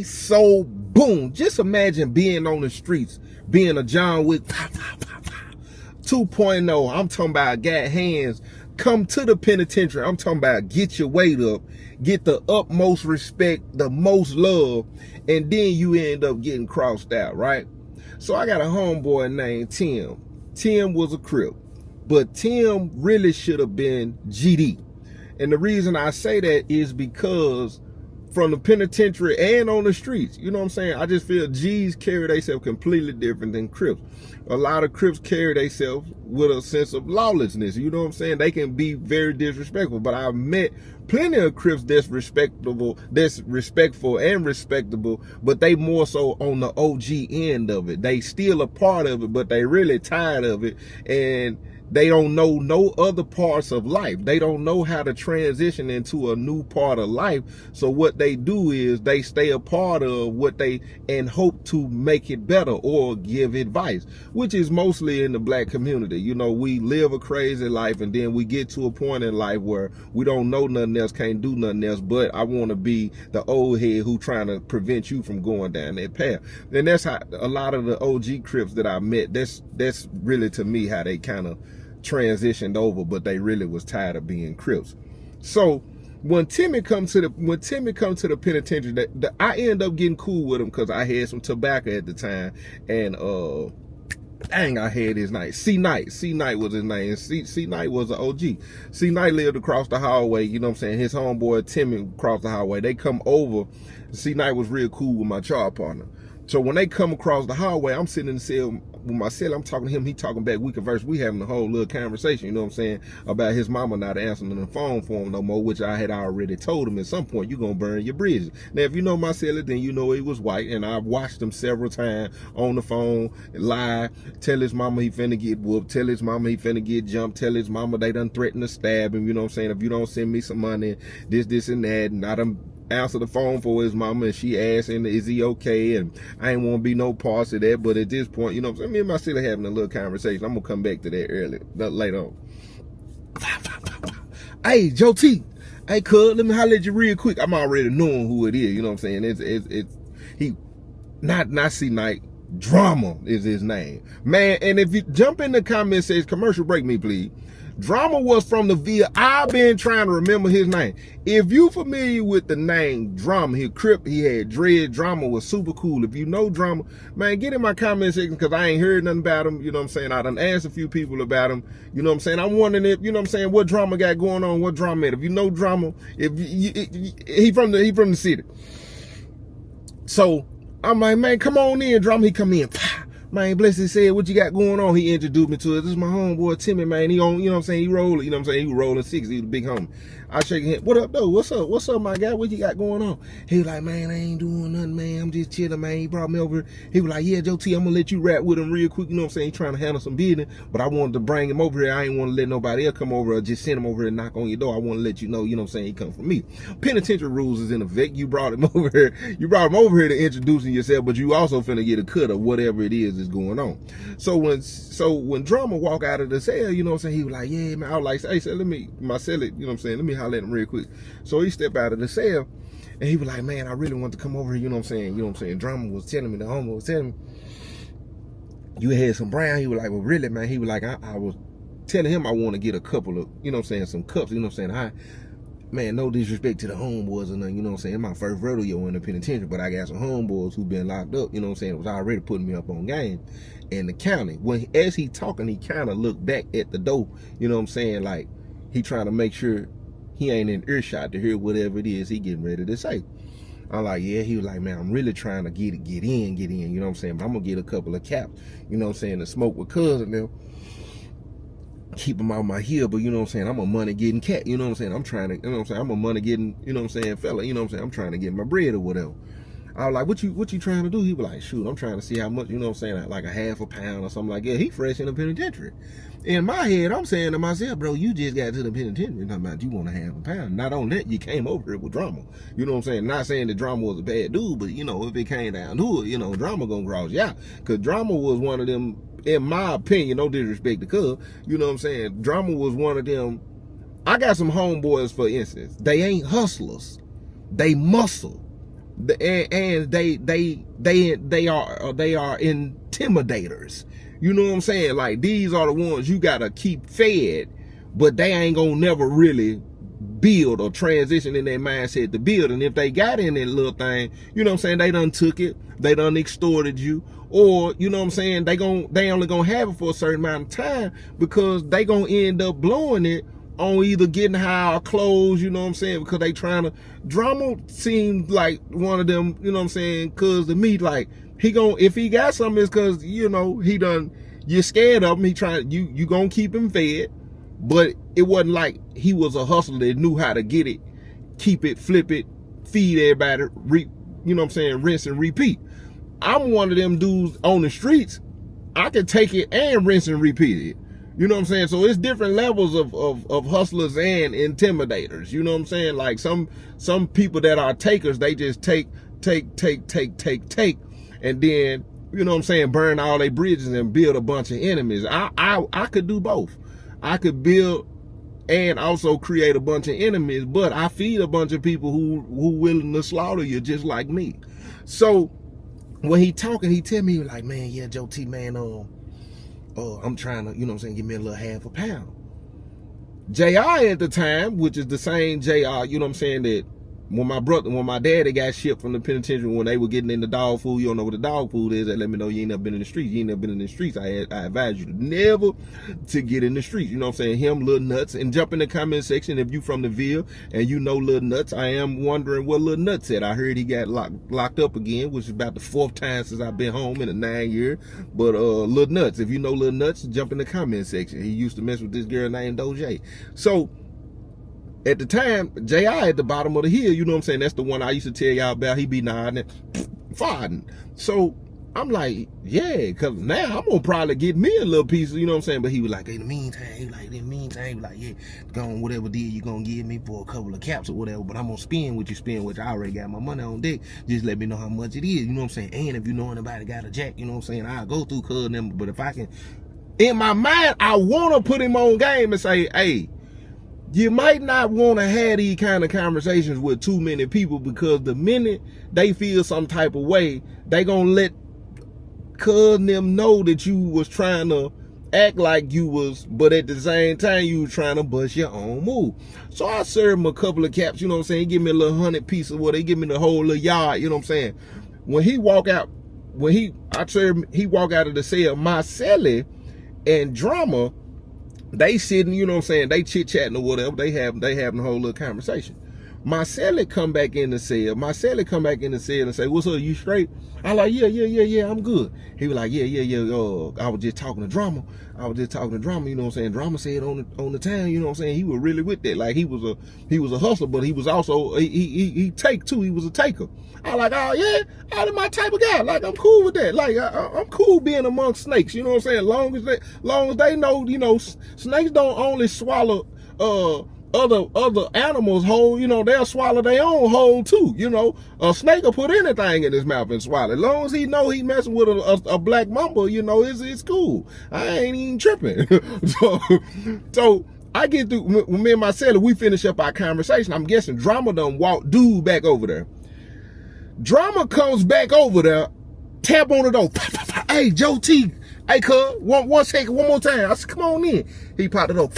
So boom. Just imagine being on the streets, being a John Wick 2.0. I'm talking about got hands. Come to the penitentiary. I'm talking about get your weight up, get the utmost respect, the most love, and then you end up getting crossed out, right? So I got a homeboy named Tim. Tim was a Crip, but Tim really should have been GD. And the reason I say that is because from the penitentiary and on the streets, you know what I'm saying? I just feel G's carry themselves completely different than Crips. A lot of Crips carry themselves with a sense of lawlessness. You know what I'm saying? They can be very disrespectful, but I've met plenty of Crips that's respectful and respectable, but they more so on the OG end of it. They still a part of it, but they really tired of it, and they don't know no other parts of life. They don't know how to transition into a new part of life. So what they do is they stay a part of what they and hope to make it better or give advice, which is mostly in the black community. You know, we live a crazy life, and then we get to a point in life where we don't know nothing else, can't do nothing else, but I want to be the old head who trying to prevent you from going down that path. And that's how a lot of the OG Crips that I met, that's really to me how they kind of transitioned over, but they really was tired of being Crips. So when Timmy comes to the penitentiary, I end up getting cool with him because I had some tobacco at the time, and dang, I had his name. C Knight was his name. C Knight was an OG. C Knight lived across the hallway, you know what I'm saying? His homeboy Timmy across the hallway. They come over. C Knight was real cool with my char partner. So when they come across the hallway, I'm sitting in the cell with my cell. I'm talking to him. He talking back. We converse. We having a whole little conversation, you know what I'm saying, about his mama not answering the phone for him no more, which I had already told him at some point, you're going to burn your bridges. Now, if you know my cellar, then you know he was white, and I've watched him several times on the phone, lie, tell his mama he finna get whooped, tell his mama he finna get jumped, tell his mama they done threatened to stab him, you know what I'm saying, if you don't send me some money, this, and that, and I done answer the phone for his mama, and she asking, is he okay? And I ain't want to be no parts of that, but at this point, you know what I'm saying, me and my sister having a little conversation. I'm gonna come back to that later on. Hey, Joe T, hey cuz, let me holler at you real quick. I'm already knowing who it is, you know what I'm saying? It's he, not C Knight, Drama is his name, man. And if you jump in the comment section, commercial break me please. Drama was from the Villa. I've been trying to remember his name. If you familiar with the name Drama, he Crip, he had dread. Drama was super cool. If you know Drama, man, get in my comment section, because I ain't heard nothing about him. You know what I'm saying? I done asked a few people about him. You know what I'm saying? I'm wondering if, you know what I'm saying, what Drama got going on, what Drama at. If you know Drama, he from the city. So I'm like, man, come on in, Drama. He come in. Man, Blessed said, what you got going on? He introduced me to it. This is my homeboy, Timmy, man. He on, you know what I'm saying? He rolling, you know what I'm saying? He was rolling 6. He was a big homie. I shake his hand. What up, though? What's up? What's up, my guy? What you got going on? He was like, man, I ain't doing nothing, man. I'm just chilling, man. He brought me over here. He was like, yeah, Joe T, I'm going to let you rap with him real quick. You know what I'm saying? He trying to handle some business, but I wanted to bring him over here. I ain't want to let nobody else come over or just send him over here and knock on your door. I want to let you know, you know what I'm saying? He come from me. Penitentiary rules is in effect. You brought him over here. You brought him over here to introducing yourself, but you also finna get a cut of whatever it is going on. So when Drama walk out of the cell, you know what I'm saying, he was like, yeah, man. I was like, hey, so let me, my cell, you know what I'm saying, let me holler at him real quick. So he stepped out of the cell, and he was like, man, I really want to come over here, you know what I'm saying, Drama was telling me, the homie was telling me, you had some brown. He was like, well, really, man. He was like, I was telling him I want to get a couple of, you know what I'm saying, some cups, you know what I'm saying, man, no disrespect to the homeboys or nothing, you know what I'm saying, my first rodeo in the penitentiary, but I got some homeboys who been locked up, you know what I'm saying, it was already putting me up on game in the county. As he talking, he kind of looked back at the door, you know what I'm saying, like he trying to make sure he ain't in earshot to hear whatever it is he getting ready to say. I'm like, yeah. He was like, man, I'm really trying to get in, you know what I'm saying, but I'm gonna get a couple of caps, you know what I'm saying, to smoke with cousin them, keep him out my heel, but you know what I'm saying, I'm a money getting cat, you know what I'm saying, I'm trying to, you know what I'm saying, I'm a money getting, you know what I'm saying, fella, you know what I'm saying, I'm trying to get my bread or whatever. I was like, what you trying to do? He was like, shoot, I'm trying to see how much, you know what I'm saying, like a half a pound or something like that. He fresh in the penitentiary. In my head, I'm saying to myself, bro, you just got to the penitentiary talking about you want a half a pound. Not on that, you came over here with Drama. You know what I'm saying? Not saying that Drama was a bad dude, but you know, if it came down to it, you know, Drama gonna cross you out. Cause Drama was one of them, in my opinion, no disrespect to Cub, you know what I'm saying, Drama was one of them. I got some homeboys, for instance, they ain't hustlers, they muscle. And they are intimidators. You know what I'm saying? Like, these are the ones you gotta keep fed, but they ain't gonna never really build or transition in their mindset to build. And if they got in that little thing, you know what I'm saying, they done took it, they done extorted you, or you know what I'm saying, they only gonna have it for a certain amount of time, because they gonna end up blowing it on either getting high or clothes, you know what I'm saying, because they trying to. Drama seems like one of them, you know what I'm saying, cause to me, like, if he got something, it's cause, you know, you're scared of him, you gonna keep him fed. But it wasn't like he was a hustler that knew how to get it, keep it, flip it, feed everybody, you know what I'm saying, rinse and repeat. I'm one of them dudes on the streets. I can take it and rinse and repeat it. You know what I'm saying? So it's different levels of hustlers and intimidators. You know what I'm saying? Like, some people that are takers, they just take, and then, you know what I'm saying, burn all their bridges and build a bunch of enemies. I could do both. I could build and also create a bunch of enemies, but I feed a bunch of people who willing to slaughter you just like me. So when he talking, he tell me, like, man, yeah, Joe T, man, I'm trying to, you know what I'm saying, give me a little half a pound. JR at the time, which is the same JR, you know what I'm saying, that when my daddy got shipped from the penitentiary, when they were getting into dog food, you don't know what the dog food is, that let me know you ain't never been in the streets. You ain't never been in the streets. I advise you to never to get in the streets. You know what I'm saying? Him, Lil Nuts, and jump in the comment section if you from the Ville and you know Lil Nuts. I am wondering what Lil Nuts said. I heard he got locked up again, which is about the 4th time since I've been home in a 9 year. But Lil Nuts, if you know Lil Nuts, jump in the comment section. He used to mess with this girl named Doja. So at the time, JI at the bottom of the hill, you know what I'm saying? That's the one I used to tell y'all about. He be nodding and farting. So I'm like, yeah, because now I'm going to probably get me a little piece, you know what I'm saying? But he was like, in the meantime, yeah, go on, whatever deal you going to give me for a couple of caps or whatever, but I'm going to spend what you spend, which I already got my money on deck. Just let me know how much it is, you know what I'm saying? And if you know anybody got a jack, you know what I'm saying, I'll go through cuz them. But if I can, in my mind, I want to put him on game and say, hey, you might not want to have these kind of conversations with too many people, because the minute they feel some type of way, they gonna let cuz them know that you was trying to act like you was, but at the same time you was trying to bust your own move. So I served him a couple of caps, you know what I'm saying? He give me a little 100 piece of what, they give me the whole little yard, you know what I'm saying? When he walk out, he walk out of the cell, Marcelli and Drama, they sitting, you know what I'm saying, they chit-chatting or whatever, they having a whole little conversation. Marcelli come back in the cell and say, what's up, you straight? I like, yeah, I'm good. He was like, yeah, I was just talking to Drama, you know what I'm saying? Drama said on the town, you know what I'm saying, he was really with that. Like, he was a hustler, but he was also, he take too, he was a taker. I like, oh yeah, I'm my type of guy. Like, I'm cool with that. Like, I'm cool being amongst snakes, you know what I'm saying? Long as they know, you know, snakes don't only swallow other animals whole, you know, they'll swallow their own whole too, you know. A snake will put anything in his mouth and swallow. As long as he know he messing with a black mamba, you know, it's cool. I ain't even tripping. so I get through, when me and Marcella, we finish up our conversation. I'm guessing Drama done walk dude back over there. Drama comes back over there, tap on the door. Hey, Joe T. Hey, cuz, one second, one more time. I said, come on in. He popped the door.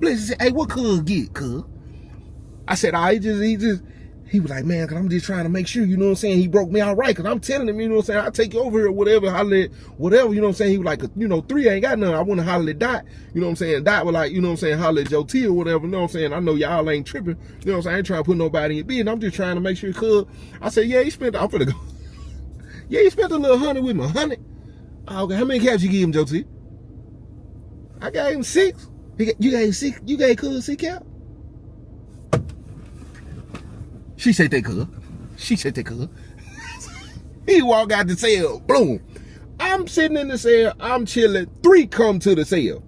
Bless, he said, hey, what cuz get, cuz? I said, he was like, man, cause I'm just trying to make sure, you know what I'm saying, he broke me out right, cause I'm telling him, you know what I'm saying, I'll take you over here, whatever, holler at, whatever, you know what I'm saying. He was like, you know, 3 ain't got nothing. I want to holler at Dot, you know what I'm saying. Dot was like, you know what I'm saying, holler at Joe T or whatever, you know what I'm saying. I know y'all ain't tripping, you know what I'm saying. I ain't trying to put nobody in your business. I'm just trying to make sure, cuz. I said, yeah, I'm finna go. Yeah, he spent a little 100 with me, 100. Okay, how many caps you give him, Joe T? I gave him 6. You gave 6. You gave cuz 6 cap. She said that, cuz. He walk out the cell, boom. I'm sitting in the cell, I'm chilling. 3 come to the cell.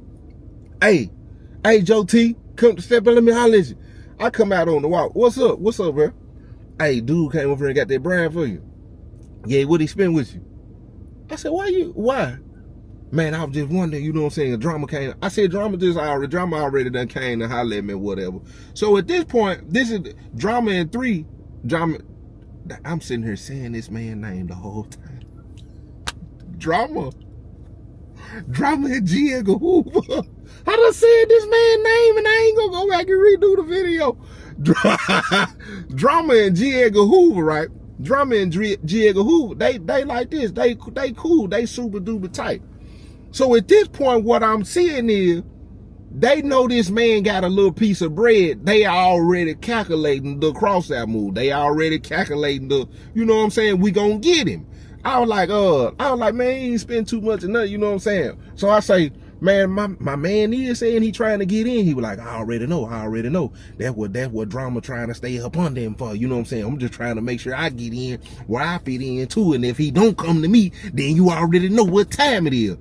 Hey, Joe T, come to step in, let me holler at you. I come out on the walk. What's up, bro? Hey, dude came over and got that brand for you. Yeah, what he spend with you? I said, why? Man, I was just wondering, you know what I'm saying, Drama came. I said, Drama already done came and hollered at me or whatever. So at this point, this is Drama and 3. Drama I'm sitting here saying this man's name the whole time. Drama and G. Edgar Hoover. I done said this man's name and I ain't gonna go back and redo the video. Drama and G. Edgar Hoover, right? Drama and G. Edgar Hoover, they like this. They cool. They super duper tight. So at this point, what I'm seeing is they know this man got a little piece of bread. They already calculating the cross out move. They already calculating the, you know what I'm saying? We gonna get him. I was like, man, he ain't spend too much of nothing, you know what I'm saying? So I say, man, my man is saying he trying to get in. He was like, I already know. That's what Drama trying to stay up on them for, you know what I'm saying? I'm just trying to make sure I get in where I fit in too. And if he don't come to me, then you already know what time it is.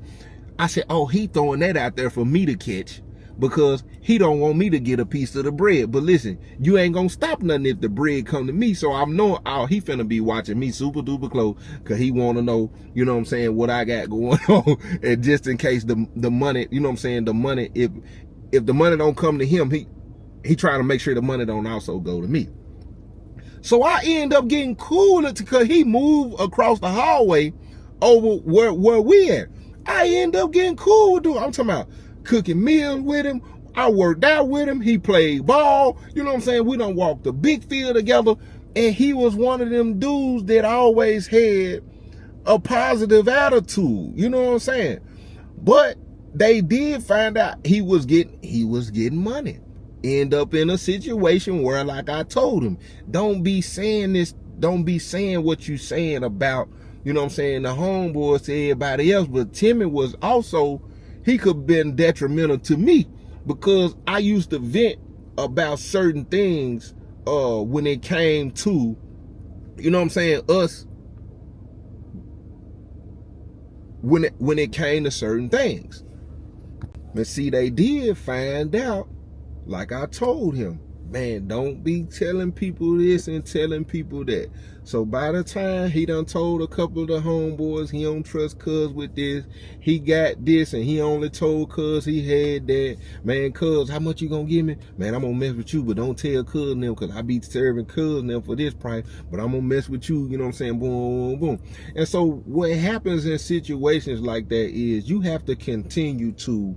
I said, oh, he throwing that out there for me to catch because he don't want me to get a piece of the bread. But listen, you ain't gonna stop nothing if the bread come to me. So I'm knowing, he finna be watching me super duper close because he want to know, you know what I'm saying, what I got going on. And just in case the money, you know what I'm saying, the money, if the money don't come to him, he trying to make sure the money don't also go to me. So I end up getting cool because he moved across the hallway over where we at. I end up getting cool with dude. I'm talking about cooking meals with him. I worked out with him. He played ball. You know what I'm saying? We done walked the big field together. And he was one of them dudes that always had a positive attitude. You know what I'm saying? But they did find out he was getting money. End up in a situation where, like I told him, don't be saying what you saying about, you know what I'm saying, the homeboys to everybody else. But Timmy was also, he could have been detrimental to me because I used to vent about certain things when it came to, you know what I'm saying, us, when it came to certain things. But see, they did find out, like I told him, man, don't be telling people this and telling people that. So by the time he done told a couple of the homeboys he don't trust cuz with this, he got this, and he only told cuz he had that. Man, cuz, how much you gonna give me? Man, I'm gonna mess with you, but don't tell cuz them, cuz I be serving cuz them for this price, but I'm gonna mess with you, you know what I'm saying? Boom, boom, boom. And so what happens in situations like that is you have to continue to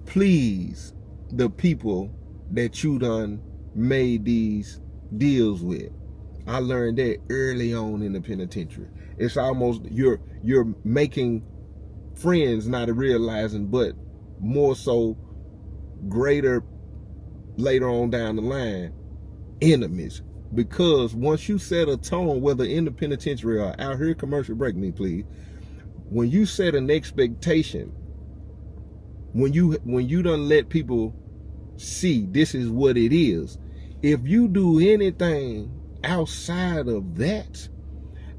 please the people that you done made these deals with. I learned that early on in the penitentiary. It's almost you're making friends, not realizing, but more so greater later on down the line, enemies. Because once you set a tone, whether in the penitentiary or out here, commercial break me please, when you set an expectation, when you done let people see this is what it is, if you do anything outside of that,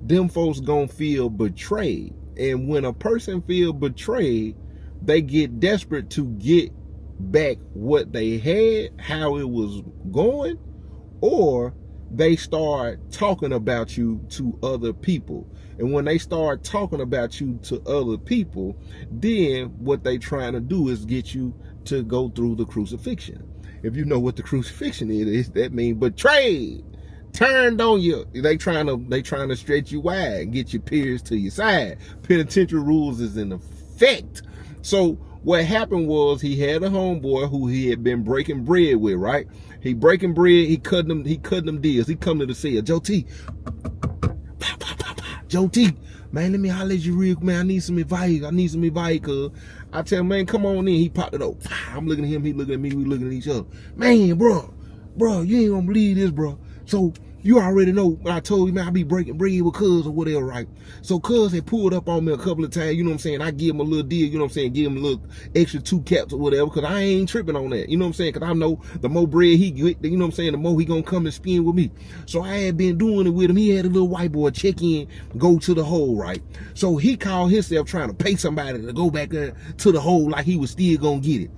them folks gonna feel betrayed. And when a person feel betrayed, they get desperate to get back what they had, how it was going, or they start talking about you to other people. And when they start talking about you to other people, then what they trying to do is get you to go through the crucifixion. If you know what the crucifixion is, that means betrayed, turned on you. They trying to stretch you wide and get your peers to your side. Penitentiary rules is in effect. So what happened was he had a homeboy who he had been breaking bread with, right? He breaking bread, he cutting them deals. He come to the cell, Joe T. Joe T, man, let me holler at you real quick, man. I need some advice, cuz. I tell him, man, come on in. He popped it up. I'm looking at him, he looking at me, we looking at each other. Man, bro, you ain't gonna believe this, bro. So you already know what I told you, man, I be breaking bread with cuz or whatever, right? So cuz had pulled up on me a couple of times, you know what I'm saying? I give him a little deal, you know what I'm saying? Give him a little extra 2 caps or whatever, because I ain't tripping on that, you know what I'm saying? Because I know the more bread he get, you know what I'm saying, the more he gonna come and spend with me. So I had been doing it with him. He had a little white boy check in, go to the hole, right? So he called himself trying to pay somebody to go back there to the hole like he was still gonna get it.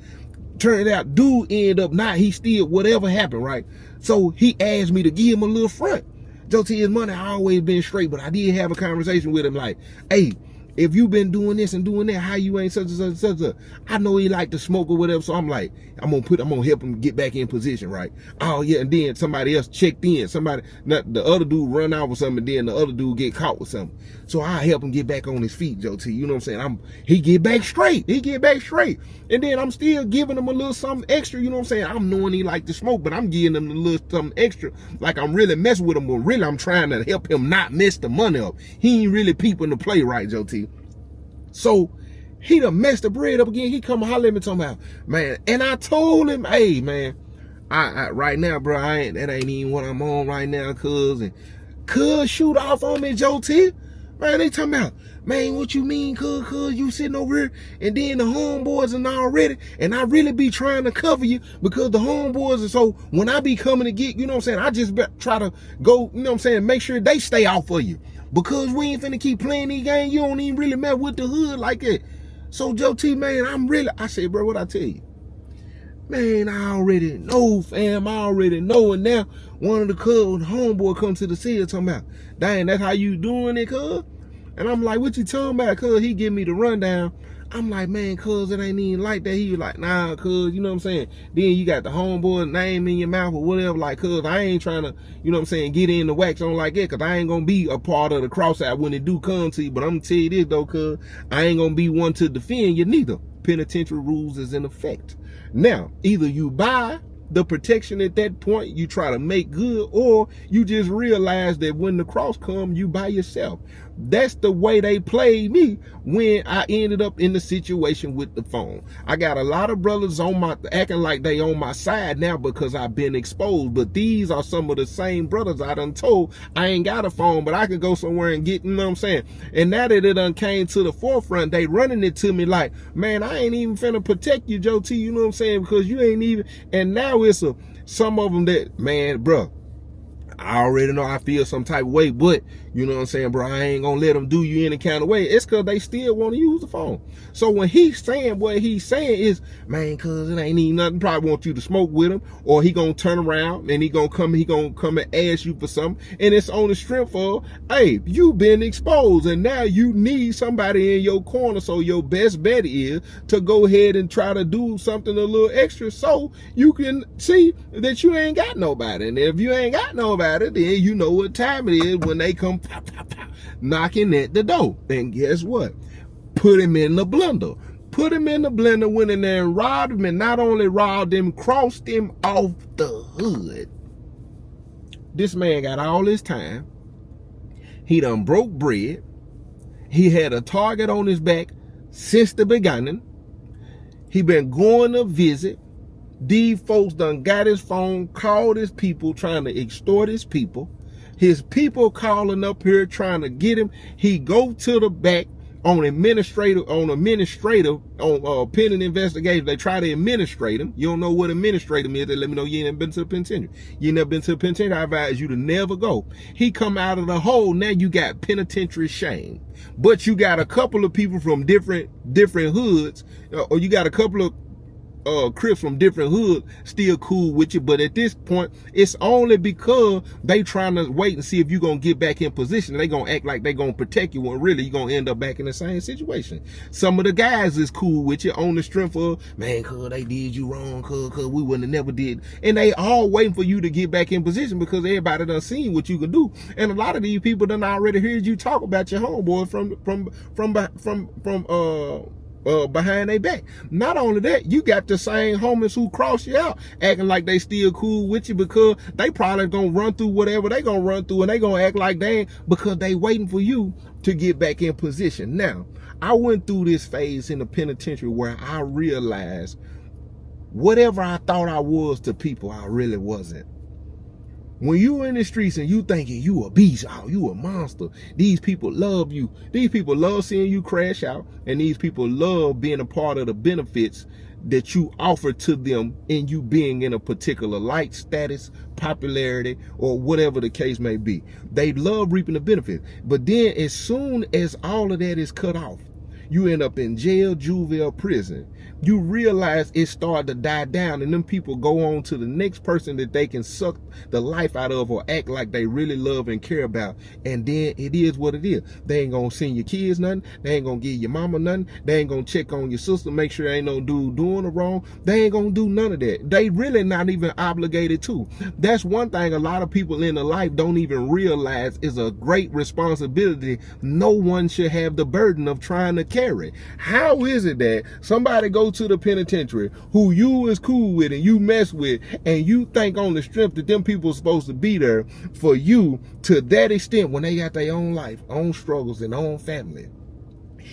Turned out, dude ended up not, he still, whatever happened, right? So he asked me to give him a little front. Joe T, his money I always been straight, but I did have a conversation with him like, hey, if you been doing this and doing that, how you ain't such and such and such, such. I know he like to smoke or whatever, so I'm like, I'm gonna help him get back in position, right? Oh yeah, and then somebody else checked in, the other dude run out with something, and then the other dude get caught with something. So I help him get back on his feet, Joe T. You know what I'm saying? He get back straight. And then I'm still giving him a little something extra, you know what I'm saying? I'm knowing he like to smoke, but I'm giving him a little something extra, like I'm really messing with him, but really I'm trying to help him not mess the money up. He ain't really peeping the play right, Joe T. So he done messed the bread up again. He come and holler at me talking about, man. And I told him, hey man, I right now, bro, that ain't even what I'm on right now, cuz. And cuz shoot off on me, Joe T. Man, they talking about, man, what you mean, cuz you sitting over here and then the homeboys and already, and I really be trying to cover you because the homeboys are, so when I be coming to get, you know what I'm saying, I just try to go, you know what I'm saying, make sure they stay off of you. Because we ain't finna keep playing these games, you don't even really mess with the hood like that. So Joe T, man, I said, bro, what I tell you? Man, I already know, fam. I already know. And now one of the cuz homeboy comes to the city talking about, dang, that's how you doing it, cuz? And I'm like, what you talking about, cuz? He give me the rundown. I'm like, man, cuz, it ain't even like that. He was like, nah, cuz, you know what I'm saying? Then you got the homeboy name in your mouth or whatever, like, cuz, I ain't trying to, you know what I'm saying, get in the wax on like that, cuz I ain't gonna be a part of the cross out when it do come to you. But I'm gonna tell you this, though, cuz, I ain't gonna be one to defend you neither. Penitentiary rules is in effect. Now, either you buy the protection at that point, you try to make good, or you just realize that when the cross come, you by yourself. That's the way they played me when I ended up in the situation with the phone. I got a lot of brothers acting like they on my side now because I've been exposed, but these are some of the same brothers I done told I ain't got a phone, but I could go somewhere and get, you know what I'm saying? And now that it done came to the forefront, they running it to me like, man, I ain't even finna protect you, Joe T, you know what I'm saying? Because you ain't even, and now it's some of them that, man, bro, I already know I feel some type of way, but you know what I'm saying, bro, I ain't gonna let them do you any kind of way. It's cause they still want to use the phone. So when he's saying what he's saying is, man, cause it ain't even nothing, probably want you to smoke with him, or he gonna turn around and he gonna come and ask you for something, and it's on the strength of, hey, you been exposed and now you need somebody in your corner. So your best bet is to go ahead and try to do something a little extra so you can see that you ain't got nobody. And if you ain't got nobody, then you know what time it is when they come pow, pow, pow, knocking at the door. And guess what? Put him in the blender. Put him in the blender, went in there and robbed him, and not only robbed him, crossed him off the hood. This man got all his time. He done broke bread. He had a target on his back since the beginning. He been going to visit. These folks done got his phone, called his people, trying to extort his people. His people calling up here trying to get him. He go to the back on pending investigation. They try to administrate him. You don't know what administrative is. They let me know you ain't been to the penitentiary. You never been to the penitentiary. I advise you to never go. He come out of the hole. Now you got penitentiary shame. But you got a couple of people from different hoods, or you got a couple of Crips from different hoods still cool with you, but at this point it's only because they trying to wait and see if you gonna get back in position. They gonna act like they gonna protect you when really you gonna end up back in the same situation. Some of the guys is cool with you on the strength of, man, cuz they did you wrong, cuz we wouldn't have never did, and they all waiting for you to get back in position because everybody done seen what you can do. And a lot of these people done already heard you talk about your homeboy from behind their back. Not only that, you got the same homies who cross you out acting like they still cool with you because they probably gonna run through whatever they gonna run through, and they gonna act like they ain't, because they waiting for you to get back in position. Now, I went through this phase in the penitentiary where I realized whatever I thought I was to people, I really wasn't. When you in the streets and you thinking you a beast, oh, you a monster, these people love you. These people love seeing you crash out, and these people love being a part of the benefits that you offer to them in you being in a particular light, status, popularity, or whatever the case may be. They love reaping the benefits. But then as soon as all of that is cut off, You end up in jail, juvenile, prison. You realize it started to die down, and them people go on to the next person that they can suck the life out of or act like they really love and care about. And then it is what it is. They ain't gonna send your kids nothing. They ain't gonna give your mama nothing. They ain't gonna check on your sister, make sure ain't no dude doing the wrong. They ain't gonna do none of that. They really not even obligated to. That's one thing a lot of people in the life don't even realize is a great responsibility no one should have the burden of trying to carry. How is it that somebody go to the penitentiary who you is cool with and you mess with, and you think on the strength that them people are supposed to be there for you to that extent when they got their own life, own struggles, and own family?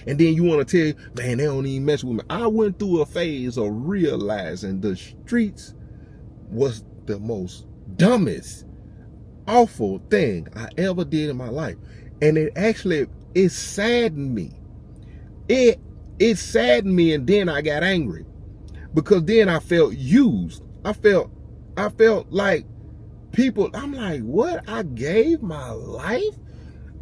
And then you want to tell, man, they don't even mess with me. I went through a phase of realizing the streets was the most dumbest, awful thing I ever did in my life. And it saddened me. It saddened me, and then I got angry because then I felt used. I felt like people, I'm like, what? I gave my life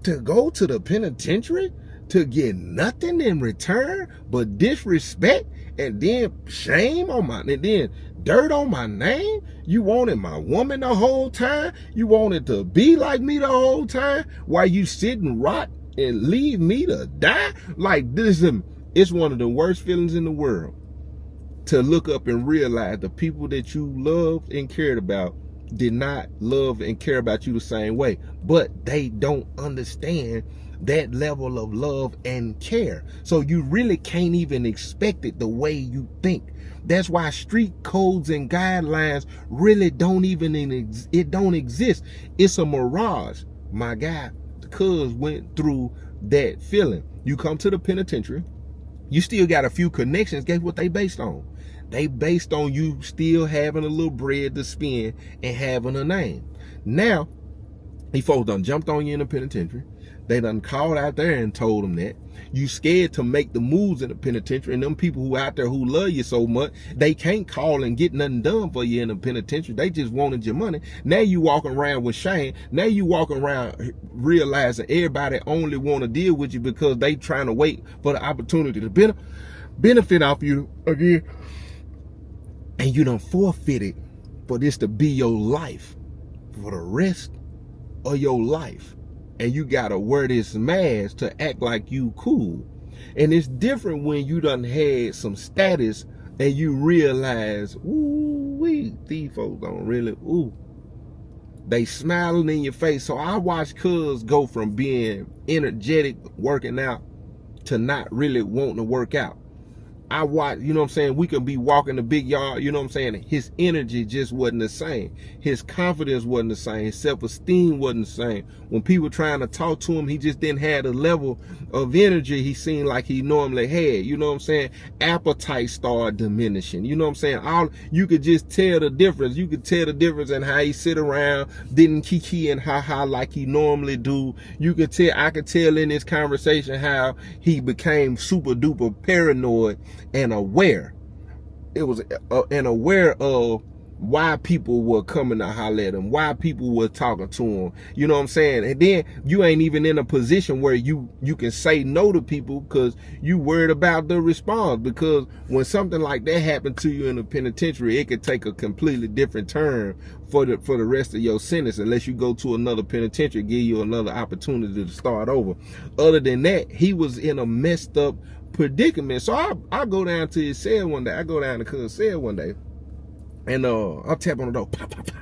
to go to the penitentiary to get nothing in return but disrespect and then shame on my, and then dirt on my name? You wanted my woman the whole time? You wanted to be like me the whole time while you sit and rot and leave me to die? Like this, it's one of the worst feelings in the world to look up and realize the people that you loved and cared about did not love and care about you the same way, but they don't understand that level of love and care. So you really can't even expect it the way you think. That's why street codes and guidelines really don't even exist. It's a mirage. My guy, the cuz went through that feeling. You come to the penitentiary, you still got a few connections. Guess what they based on? They based on you still having a little bread to spend and having a name. Now, these folks done jumped on you in the penitentiary. They done called out there and told them that. You scared to make the moves in the penitentiary, and them people who out there who love you so much, they can't call and get nothing done for you in the penitentiary. They just wanted your money. Now you walking around with shame. Now you walking around realizing everybody only want to deal with you because they trying to wait for the opportunity to benefit off you again. And you done forfeited for this to be your life for the rest of your life. And you gotta wear this mask to act like you cool. And it's different when you done had some status and you realize, ooh, these folks don't really, they smiling in your face. So I watched cuz go from being energetic, working out, to not really wanting to work out. I watched, you know what I'm saying, we could be walking the big yard, you know what I'm saying, his energy just wasn't the same. His confidence wasn't the same. His self-esteem wasn't the same. When people trying to talk to him, he just didn't have the level of energy he seemed like he normally had, you know what I'm saying. Appetite started diminishing, you know what I'm saying. You could just tell the difference. You could tell the difference in how he sit around, didn't kiki and ha-ha like he normally do. I could tell in this conversation how he became super duper paranoid and aware. It was and aware of why people were coming to holler at him, why people were talking to him, you know what I'm saying. And then you ain't even in a position where you can say no to people because you worried about the response. Because when something like that happened to you in the penitentiary, it could take a completely different turn for the rest of your sentence, unless you go to another penitentiary, give you another opportunity to start over. Other than that, he was in a messed up predicament. So I go down to his cell one day. I go down to cuz cell one day, and I tap on the door. Pop, pop, pop.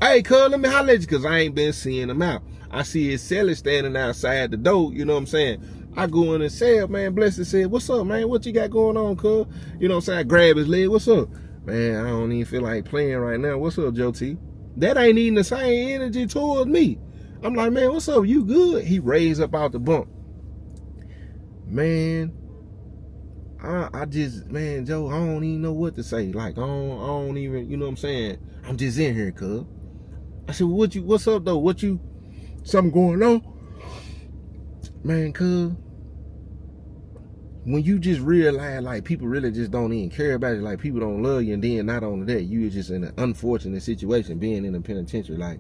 Hey, cuz, let me holler at you, because I ain't been seeing him out. I see his celly standing outside the door, you know what I'm saying. I go in and say, man, bless his said, what's up, man? What you got going on, cuz? You know what I'm saying? I grab his leg. What's up? Man, I don't even feel like playing right now. What's up, Joe T? That ain't even the same energy towards me. I'm like, man, what's up? You good? He raised up out the bunk. Man, I just, man, Joe, I don't even know what to say. Like, I don't even, you know what I'm saying? I'm just in here, cuz. I said, well, what's up, though? Something going on? Man, cuz, when you just realize, like, people really just don't even care about you, like, people don't love you, and then not only that, you just in an unfortunate situation being in a penitentiary, like,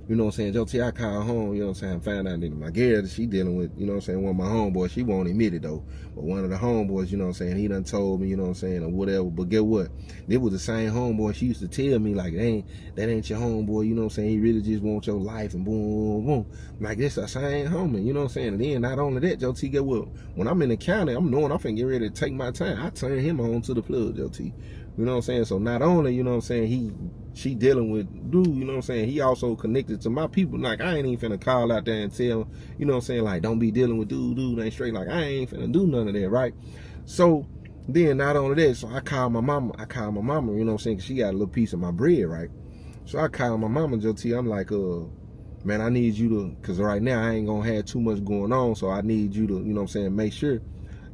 You know what I'm saying? Joe T, I call home, you know what I'm saying? Found out that my girl, she dealing with, you know what I'm saying, one of my homeboys. She won't admit it though. But one of the homeboys, you know what I'm saying, he done told me, you know what I'm saying, or whatever. But get what? It was the same homeboy. She used to tell me, like, that ain't your homeboy, you know what I'm saying? He really just wants your life and boom, boom, boom. Like, this the same homie, you know what I'm saying? And then not only that, Joe T, get what? When I'm in the county, I'm knowing I'm finna get ready to take my time. I turn him on to the plug, Joe T. You know what I'm saying? So not only, you know what I'm saying, she dealing with dude, you know what I'm saying, he also connected to my people. Like, I ain't even finna call out there and tell, you know what I'm saying, like, don't be dealing with dude ain't straight. Like, I ain't finna do none of that, right? So then not only that, so I call my mama, you know what I'm saying, 'cause she got a little piece of my bread, right? So I call my mama, Joe T, I'm like, man, I need you to, because right now I ain't gonna have too much going on, so I need you to, you know what I'm saying, make sure.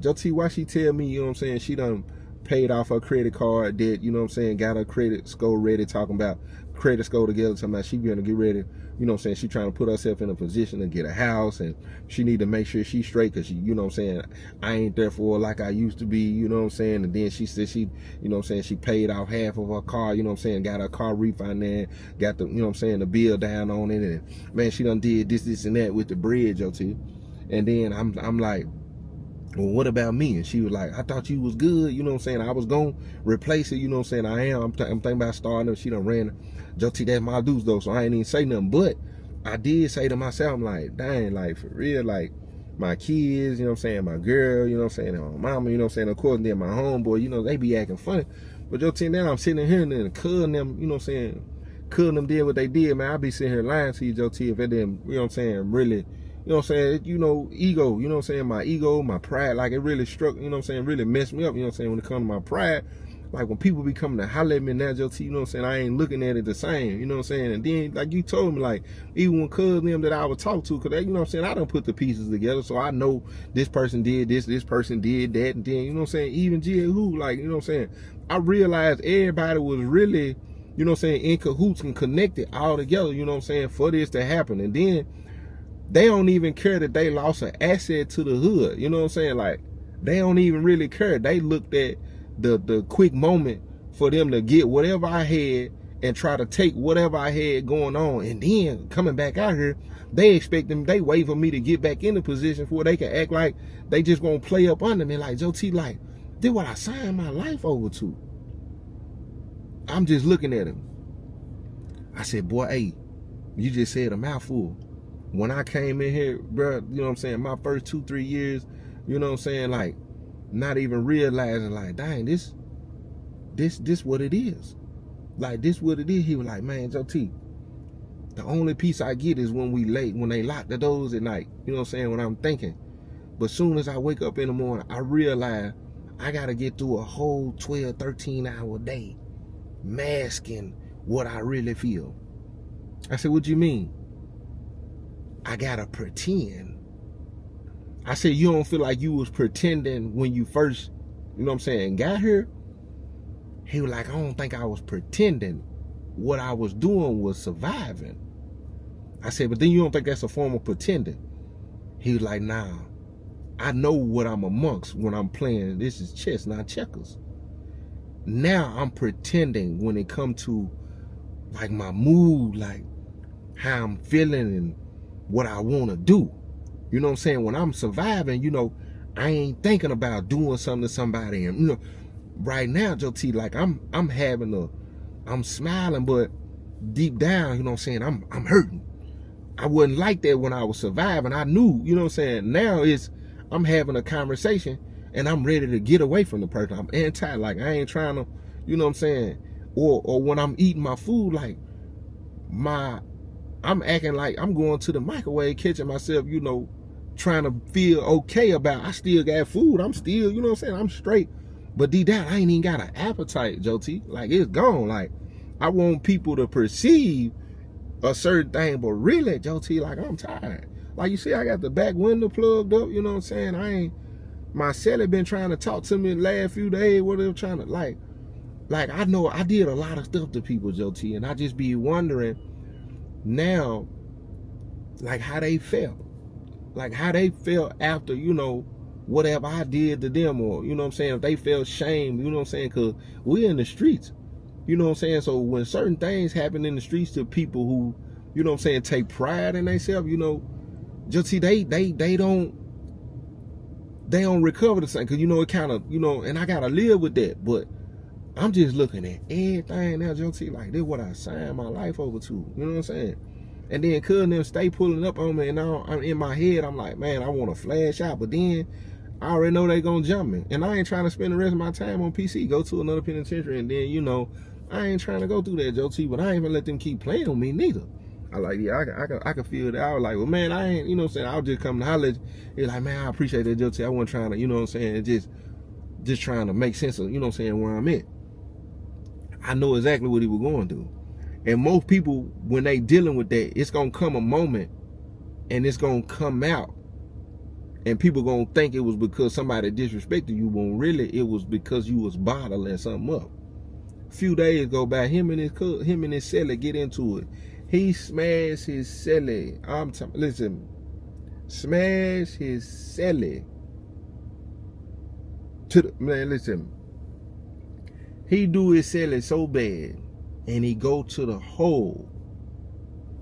Joe T, why she tell me, you know what I'm saying, she done paid off her credit card debt, you know what I'm saying, got her credit score ready, talking about credit score together, talking about she gonna get ready, you know what I'm saying, she trying to put herself in a position to get a house, and she need to make sure she's straight, because she, you know what I'm saying, I ain't there for her like I used to be, you know what I'm saying. And then she said she, you know what I'm saying, she paid off half of her car, you know what I'm saying, got her car refinanced, got the, you know what I'm saying, the bill down on it, and man, she done did this and that with the bridge, Joe T. And then I'm like, well, what about me? And she was like, I thought you was good, you know what I'm saying, I was gonna replace it, you know what I'm saying, I'm thinking about starting up. She done ran, Joe T, that's my dudes though, so I ain't even say nothing. But I did say to myself, I'm like, dang, like, for real, like, my kids, you know what I'm saying, my girl, you know what I'm saying, and my mama, you know what I'm saying, of course, then my homeboy, you know, they be acting funny. But Joe T, now I'm sitting here and then cuddling them, you know what I'm saying, cuddling them did what they did, man. I be sitting here lying to you, Joe T, if it didn't, you know what I'm saying, really, you know what I'm saying, you know, ego, you know what I'm saying, my ego, my pride, like, it really struck, you know what I'm saying, really messed me up, you know what I'm saying, when it comes to my pride. Like, when people be coming to holler at me now, Joe T, you know what I'm saying, I ain't looking at it the same, you know what I'm saying. And then, like you told me, like, even when cuz them that I would talk to, because, you know what I'm saying, I done put the pieces together, so I know this person did this person did that, and then, you know what I'm saying, even who, like, you know what I'm saying, I realized everybody was really, you know what I'm saying, in cahoots and connected all together, you know what I'm saying, for this to happen. And then, they don't even care that they lost an asset to the hood, you know what I'm saying, like, they don't even really care. They looked at the quick moment for them to get whatever I had and try to take whatever I had going on, and then coming back out here, they expect them, they wait for me to get back in the position where they can act like they just gonna play up under me, like, Joe T, like, this what I signed my life over to. I'm just looking at him. I said, boy, hey, you just said a mouthful. When I came in here, bro, you know what I'm saying, my first 2-3 years, you know what I'm saying, like, not even realizing, like, dang, this what it is. Like, this what it is. He was like, man, Joe T, the only peace I get is when they lock the doors at night. You know what I'm saying, when I'm thinking. But soon as I wake up in the morning, I realize I got to get through a whole 12, 13-hour day masking what I really feel. I said, what you mean? I got to pretend. I said, you don't feel like you was pretending when you first, you know what I'm saying, got here? He was like, I don't think I was pretending. What I was doing was surviving. I said, but then you don't think that's a form of pretending? He was like, nah, I know what I'm amongst when I'm playing. This is chess, not checkers. Now I'm pretending when it come to, like, my mood, like how I'm feeling and what I want to do. You know what I'm saying? When I'm surviving, you know, I ain't thinking about doing something to somebody. And, you know, right now, Joe T, like, I'm smiling, but deep down, you know what I'm saying, I'm hurting. I wasn't like that when I was surviving. I knew, you know what I'm saying, now I'm having a conversation and I'm ready to get away from the person. I'm anti, like, I ain't trying to, you know what I'm saying, or when I'm eating my food, like, I'm acting like I'm going to the microwave, catching myself, you know, trying to feel okay about, I still got food. I'm still, you know what I'm saying, I'm straight. But deep down, I ain't even got an appetite, Joe T. Like, it's gone. Like, I want people to perceive a certain thing, but really, Joe T, like, I'm tired. Like, you see, I got the back window plugged up, you know what I'm saying? My celly been trying to talk to me the last few days, whatever, trying to, like, I know I did a lot of stuff to people, Joe T, and I just be wondering now, like, how they felt. Like, how they felt after, you know, whatever I did to them, or, you know what I'm saying, if they felt shame, you know what I'm saying, because we're in the streets, you know what I'm saying. So when certain things happen in the streets to people who you know what I'm saying, take pride in themselves, you know, just see they don't recover the same, because you know it kind of, you know, and I gotta live with that. But I'm just looking at everything now, JT, like this what I signed my life over to. You know what I'm saying? And then cousin them stay pulling up on me, and now I'm in my head, I'm like, man, I want to flash out, but then I already know they gonna jump me. And I ain't trying to spend the rest of my time on PC, go to another penitentiary, and then, you know, I ain't trying to go through that, JT, but I ain't even let them keep playing on me neither. I like, yeah, I can feel that. I was like, well, man, I ain't, you know what I'm saying, I was just coming to holler at you. You're like, man, I appreciate that, JT. I wasn't trying to, you know what I'm saying, just trying to make sense of, you know what I'm saying, where I'm at. I know exactly what he was going through. And most people, when they dealing with that, it's going to come a moment and it's going to come out. And people going to think it was because somebody disrespected you, when really it was because you was bottling something up. A few days go by, him and his celly get into it. He smashed his celly. Listen, smash his celly. Man, listen. He do his celly so bad, and he go to the hole,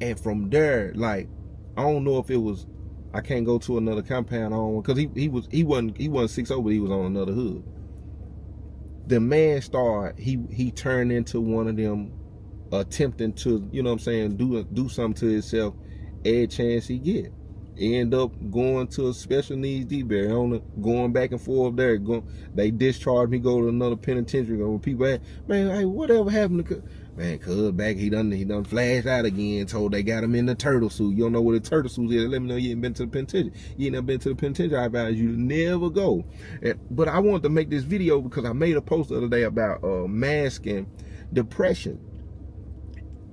and from there, like, I don't know if it was, I can't go to another compound on, because he wasn't 6-0, but he was on another hood. The man started, he turned into one of them attempting to, you know what I'm saying, do something to himself every chance he get. End up going to a special needs D-Berry, going back and forth there. They discharged me, go to another penitentiary. When people ask, man, hey, whatever happened to man, cuz back he done flashed out again, told they got him in the turtle suit. You don't know what a turtle suit is. Let me know you ain't been to the penitentiary. You ain't never been to the penitentiary. I advise you to never go. But I wanted to make this video because I made a post the other day about masking depression.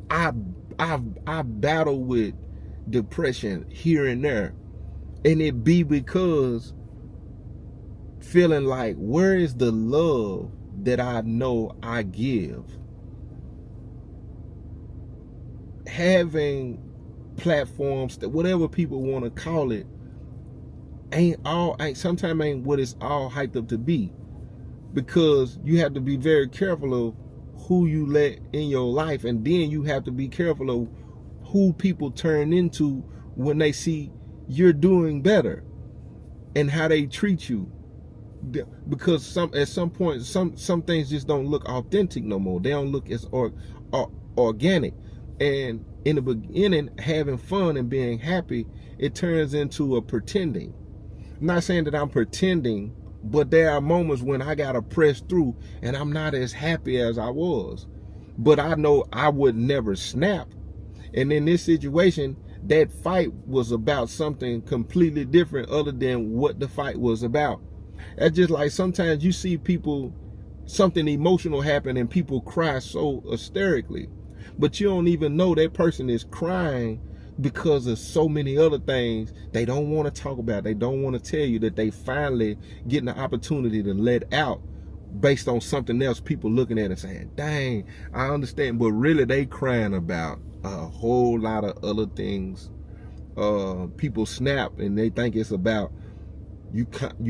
I battle with depression here and there, and it be because feeling like, where is the love that I know I give? Having platforms, that whatever people want to call it, sometimes ain't what it's all hyped up to be, because you have to be very careful of who you let in your life, and then you have to be careful of who people turn into when they see you're doing better, and how they treat you. Because at some point some things just don't look authentic no more. They don't look as organic. And in the beginning, having fun and being happy, it turns into a pretending. I'm not saying that I'm pretending, but there are moments when I gotta press through and I'm not as happy as I was. But I know I would never snap. And in this situation, that fight was about something completely different other than what the fight was about. That's just like sometimes you see people, something emotional happen and people cry so hysterically, but you don't even know that person is crying because of so many other things they don't want to talk about. They don't want to tell you that they finally getting the opportunity to let out based on something else, people looking at it and saying, dang, I understand. But really they crying about a whole lot of other things. People snap and they think it's about, you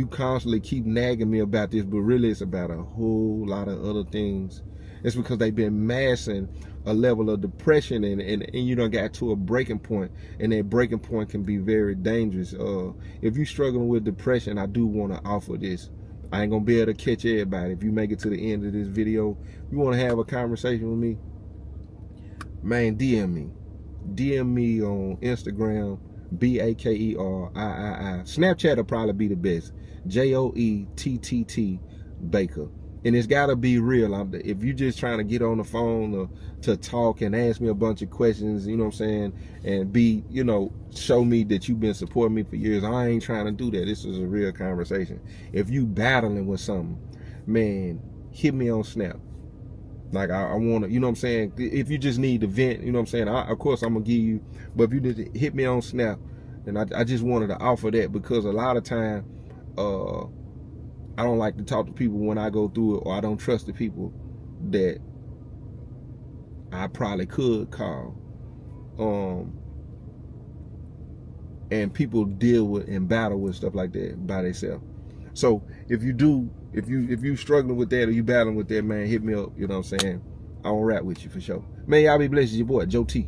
constantly keep nagging me about this, but really it's about a whole lot of other things. It's because they've been massing a level of depression and you done got to a breaking point, and that breaking point can be very dangerous. If you're struggling with depression, I do want to offer this. I ain't gonna be able to catch everybody. If you make it to the end of this video, you want to have a conversation with me, man, DM me on Instagram, BAKERII. Snapchat will probably be the best, JOETTT Baker. And it's got to be real. If you're just trying to get on the phone or to talk and ask me a bunch of questions, you know what I'm saying, and be, you know, show me that you've been supporting me for years, I ain't trying to do that. This is a real conversation. If you battling with something, man, hit me on Snap. Like, I want to, you know what I'm saying, if you just need to vent, you know what I'm saying, of course I'm going to give you, but if you just hit me on Snap, and I just wanted to offer that, because a lot of time, I don't like to talk to people when I go through it, or I don't trust the people that I probably could call. And people deal with and battle with stuff like that by themselves. So if you struggling with that, or you battling with that, man, hit me up. You know what I'm saying? I will rap with you for sure. Man, y'all be blessed. It's your boy, Joe T.